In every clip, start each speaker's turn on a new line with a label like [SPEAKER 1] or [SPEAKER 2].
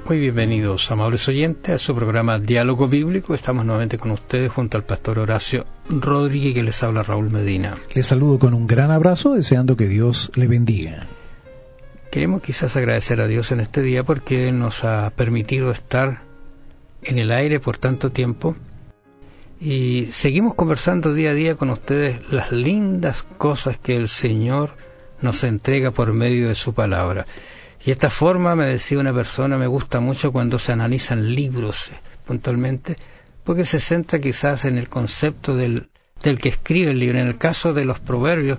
[SPEAKER 1] Muy bienvenidos, amables oyentes, a su programa Diálogo Bíblico. Estamos nuevamente con ustedes junto al pastor Horacio Rodríguez, que les habla Raúl Medina.
[SPEAKER 2] Les saludo con un gran abrazo, deseando que Dios le bendiga.
[SPEAKER 1] Queremos quizás agradecer a Dios en este día porque nos ha permitido estar en el aire por tanto tiempo y seguimos conversando día a día con ustedes las lindas cosas que el Señor nos entrega por medio de su palabra. Y esta forma, me decía una persona, me gusta mucho cuando se analizan libros puntualmente, porque se centra quizás en el concepto del que escribe el libro. En el caso de los proverbios,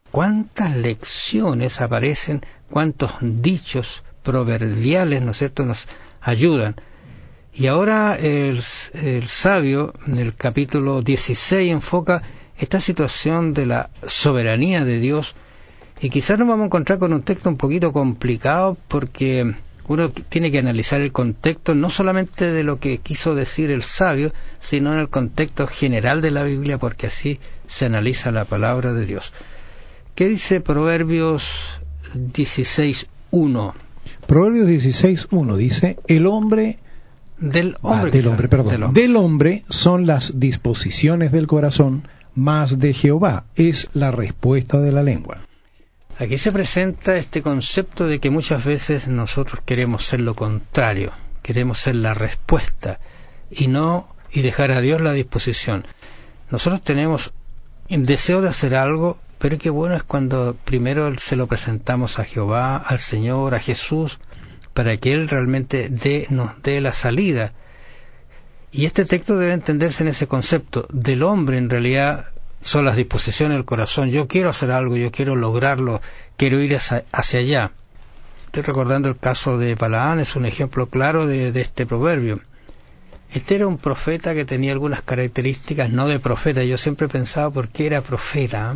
[SPEAKER 1] cuántas lecciones aparecen, cuántos dichos proverbiales, ¿no es cierto?, nos ayudan. Y ahora el sabio, en el capítulo 16, enfoca esta situación de la soberanía de Dios. Y quizás nos vamos a encontrar con un texto un poquito complicado porque uno tiene que analizar el contexto no solamente de lo que quiso decir el sabio, sino en el contexto general de la Biblia, porque así se analiza la palabra de Dios. ¿Qué dice Proverbios 16.1?
[SPEAKER 2] Proverbios 16.1 dice, del hombre son las disposiciones del corazón, mas de Jehová es la respuesta de la lengua.
[SPEAKER 1] Aquí se presenta este concepto de que muchas veces nosotros queremos ser lo contrario, queremos ser la respuesta y dejar a Dios la disposición. Nosotros tenemos el deseo de hacer algo, pero qué bueno es cuando primero se lo presentamos a Jehová, al Señor, a Jesús, para que Él realmente nos dé la salida. Y este texto debe entenderse en ese concepto. Del hombre, en realidad, son las disposiciones del corazón. Yo quiero hacer algo, yo quiero lograrlo, quiero ir hacia allá. Estoy recordando el caso de Balaán, es un ejemplo claro de este proverbio. Este era un profeta que tenía algunas características, no de profeta. Yo siempre he pensado por qué era profeta.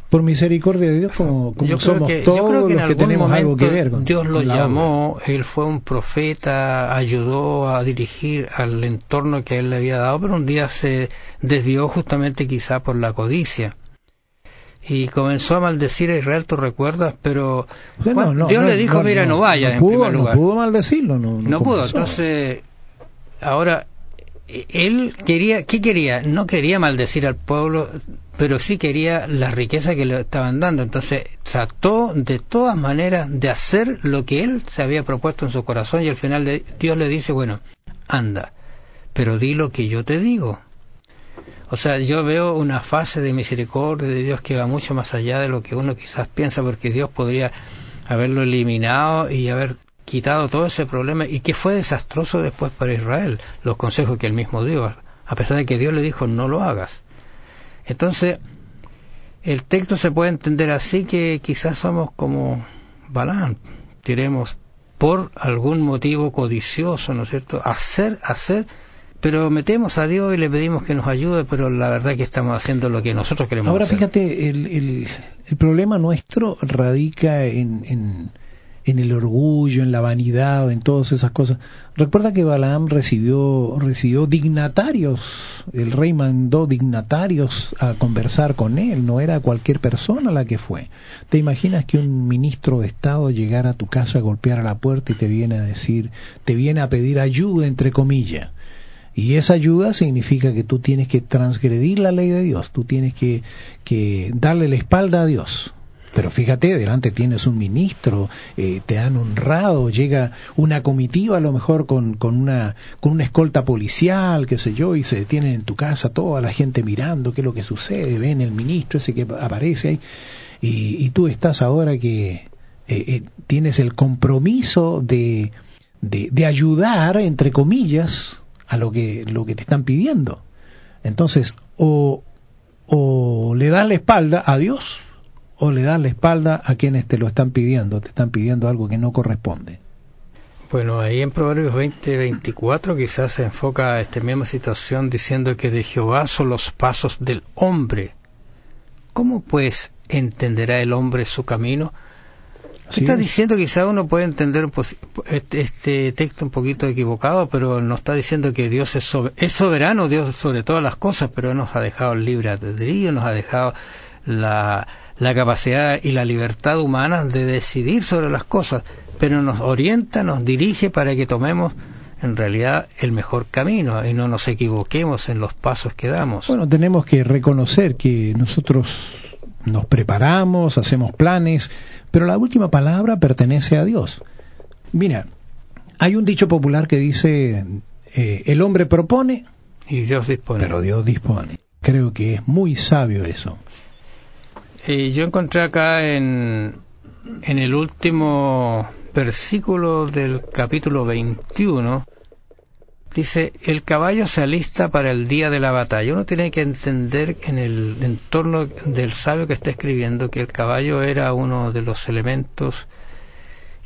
[SPEAKER 2] Por misericordia de Dios, como
[SPEAKER 1] yo
[SPEAKER 2] somos
[SPEAKER 1] creo
[SPEAKER 2] todos
[SPEAKER 1] que en
[SPEAKER 2] los que tenemos algo que ver con
[SPEAKER 1] Dios lo
[SPEAKER 2] la
[SPEAKER 1] llamó,
[SPEAKER 2] obra.
[SPEAKER 1] él fue un profeta, ayudó a dirigir al entorno que él le había dado, pero un día se desvió justamente quizá por la codicia y comenzó a maldecir a Israel, tú recuerdas, pero Dios le dijo, mira, no vayas en primer lugar.
[SPEAKER 2] No pudo maldecirlo, no
[SPEAKER 1] pudo. Entonces, ahora, él quería, ¿qué quería? No quería maldecir al pueblo, pero sí quería la riqueza que le estaban dando. Entonces trató de todas maneras de hacer lo que él se había propuesto en su corazón, y al final Dios le dice, bueno, anda, pero di lo que yo te digo. O sea, yo veo una fase de misericordia de Dios que va mucho más allá de lo que uno quizás piensa, porque Dios podría haberlo eliminado y haber quitado todo ese problema, y que fue desastroso después para Israel, los consejos que él mismo dio, a pesar de que Dios le dijo, no lo hagas. Entonces, el texto se puede entender así, que quizás somos como Balaam, queremos por algún motivo codicioso, ¿no es cierto?, hacer, pero metemos a Dios y le pedimos que nos ayude, pero la verdad es que estamos haciendo lo que nosotros queremos hacer.
[SPEAKER 2] Ahora fíjate, el problema nuestro radica en el orgullo, en la vanidad, en todas esas cosas. Recuerda que Balaam recibió dignatarios, el rey mandó dignatarios a conversar con él, no era cualquier persona la que fue. ¿Te imaginas que un ministro de Estado llegara a tu casa, golpeara la puerta y te viene a pedir ayuda, entre comillas? Y esa ayuda significa que tú tienes que transgredir la ley de Dios, tú tienes que darle la espalda a Dios. Pero fíjate, delante tienes un ministro, te han honrado, llega una comitiva a lo mejor con una escolta policial, qué sé yo, y se detienen en tu casa toda la gente mirando qué es lo que sucede, ven el ministro ese que aparece ahí, y tú estás ahora que tienes el compromiso de ayudar, entre comillas, a lo que te están pidiendo. Entonces, o le das la espalda a Dios, o le das la espalda a quienes te están pidiendo algo que no corresponde.
[SPEAKER 1] Bueno, ahí en Proverbios 20:24 quizás se enfoca a esta misma situación diciendo que de Jehová son los pasos del hombre. ¿Cómo pues entenderá el hombre su camino? Aquí está diciendo, quizá uno puede entender este texto un poquito equivocado, pero no está diciendo que Dios es soberano, Dios sobre todas las cosas, pero nos ha dejado el libre albedrío, nos ha dejado la capacidad y la libertad humana de decidir sobre las cosas. pero nos orienta, nos dirige para que tomemos en realidad el mejor camino y no nos equivoquemos en los pasos que damos.
[SPEAKER 2] Bueno, tenemos que reconocer que nosotros nos preparamos, hacemos planes, pero la última palabra pertenece a Dios. Mira, hay un dicho popular que dice, el hombre propone
[SPEAKER 1] y Dios dispone.
[SPEAKER 2] Pero Dios dispone. Creo que es muy sabio eso.
[SPEAKER 1] Yo encontré acá en el último versículo del capítulo 21, dice, el caballo se alista para el día de la batalla. Uno tiene que entender en el entorno del sabio que está escribiendo que el caballo era uno de los elementos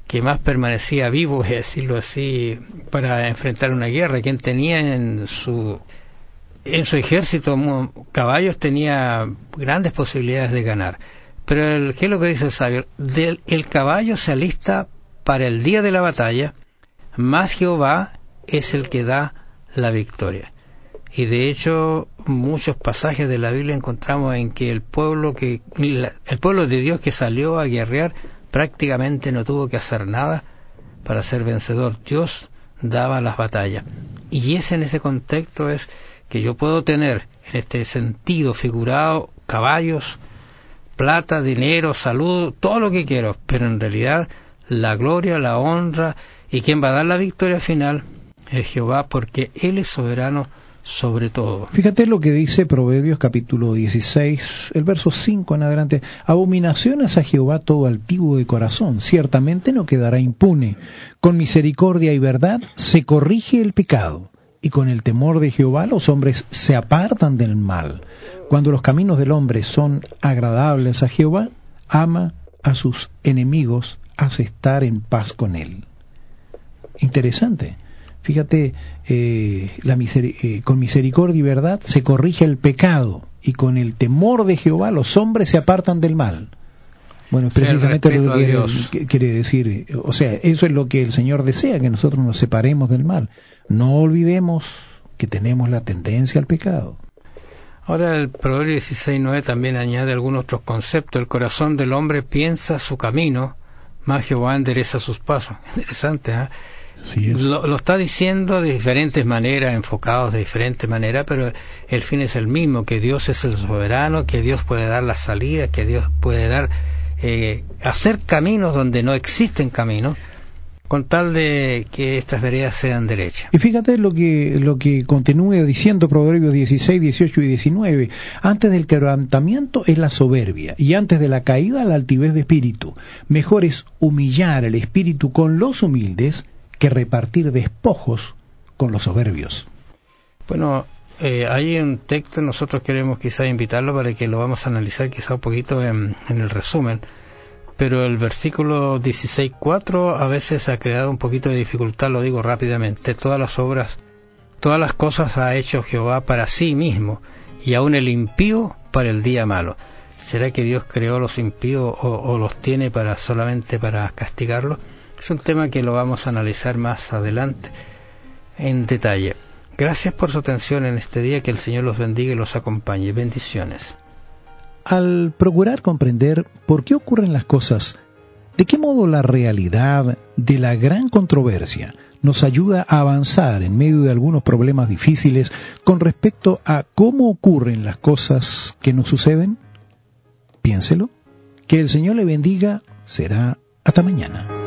[SPEAKER 1] que más permanecía vivo, voy a decirlo así, para enfrentar una guerra. Quien tenía en su ejército caballos tenía grandes posibilidades de ganar. Pero ¿qué es lo que dice el sabio? El caballo se alista para el día de la batalla, más Jehová es el que da la victoria. Y de hecho, muchos pasajes de la Biblia encontramos en que el pueblo de Dios que salió a guerrear prácticamente no tuvo que hacer nada para ser vencedor. Dios daba las batallas. Y en ese contexto es que yo puedo tener, en este sentido figurado, caballos, plata, dinero, salud, todo lo que quiero, pero en realidad la gloria, la honra y quien va a dar la victoria final es Jehová, porque Él es soberano sobre todo.
[SPEAKER 2] Fíjate lo que dice Proverbios capítulo 16, el verso 5 en adelante. Abominaciones a Jehová todo altivo de corazón, ciertamente no quedará impune. Con misericordia y verdad se corrige el pecado, y con el temor de Jehová los hombres se apartan del mal. Cuando los caminos del hombre son agradables a Jehová, ama a sus enemigos, hace estar en paz con él. Interesante. Fíjate, con misericordia y verdad se corrige el pecado, y con el temor de Jehová los hombres se apartan del mal. Bueno, precisamente lo que quiere decir, o sea, eso es lo que el Señor desea, que nosotros nos separemos del mal. No olvidemos que tenemos la tendencia al pecado.
[SPEAKER 1] Ahora el Proverbio 16:9 también añade algunos otros conceptos. El corazón del hombre piensa su camino, mas Jehová endereza sus pasos. Interesante, ¿eh?
[SPEAKER 2] Sí,
[SPEAKER 1] lo está diciendo de diferentes maneras, enfocados de diferentes maneras, pero el fin es el mismo, que Dios es el soberano, que Dios puede dar la salida, que Dios puede dar hacer caminos donde no existen caminos, con tal de que estas veredas sean derechas.
[SPEAKER 2] Y fíjate lo que continúa diciendo Proverbios 16, 18 y 19. Antes del quebrantamiento es la soberbia, y antes de la caída la altivez de espíritu. Mejor es humillar el espíritu con los humildes que repartir despojos con los soberbios.
[SPEAKER 1] Bueno, hay un texto, nosotros queremos quizás invitarlo para que lo vamos a analizar quizás un poquito en el resumen, pero el versículo 16:4 a veces ha creado un poquito de dificultad, lo digo rápidamente. Todas las cosas ha hecho Jehová para sí mismo, y aun el impío para el día malo. ¿Será que Dios creó los impíos o los tiene solamente para castigarlos? Es un tema que lo vamos a analizar más adelante en detalle. Gracias por su atención en este día, que el Señor los bendiga y los acompañe. Bendiciones.
[SPEAKER 2] Al procurar comprender por qué ocurren las cosas, de qué modo la realidad de la gran controversia nos ayuda a avanzar en medio de algunos problemas difíciles con respecto a cómo ocurren las cosas que nos suceden, piénselo. Que el Señor le bendiga. Será hasta mañana.